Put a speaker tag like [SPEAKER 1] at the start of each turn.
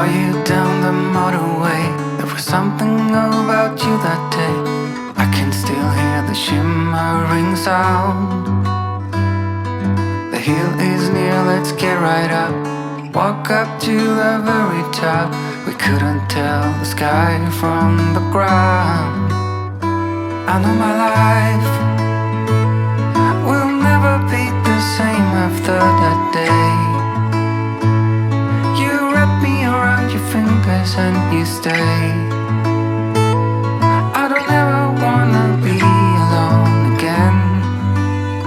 [SPEAKER 1] you down the motorway. There was something about you that day. I can still hear the shimmering sound. The hill is near, let's get right up. Walk up to the very top. We couldn't tell the sky from the ground. I know my life